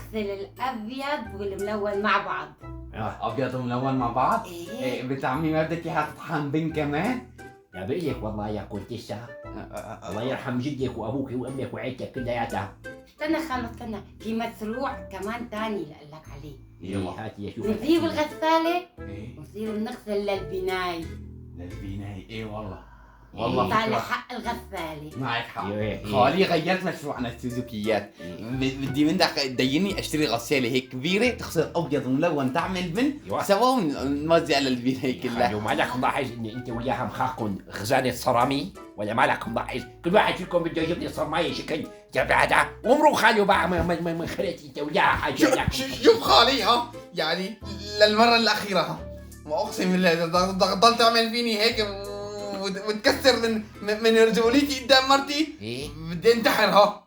نغسل الابيض والملون مع بعض. ابيض وملون مع بعض؟ ايه بنت عمي ما بدك اياها تطحن بن كمان؟ يا بقول لك والله يا كنتسة، الله يرحم جدك وابوك وامك وعيلتك كلياتها. استنى خلص استنى، في مشروع كمان تاني اللي قال لك عليه. ايه هاتي يا شوف. نجيب الغسالة ايه ونصير نغسل للبناي. للبناي. ايه والله يطلع فكرة. حق الغسالة. معك حق. إيه. خالي غيرت مشروعنا السوزوكيات. بدي منك تديني اشتري غسالة هيك كبيرة تغسل ابيض وملون تعمل بن أيوة. سوا ونوزع للبناي كلها. ومالك ملاحظ ان انت وياها مخاكم خزانة صرامي؟ ولا مالك ملاحظ كل واحد فيكم بده يجيب لي صرماية شكل هذا ومروا خالي وباع من خليتي انت وياها حاجة. شوف خالي ها، يعني للمرة الأخيرة ها، ما أقسم بالله إذا ضل تعمل فيني هيك وتكسر من رجوليتي قدام مرتي ايه بدي انتحر ها.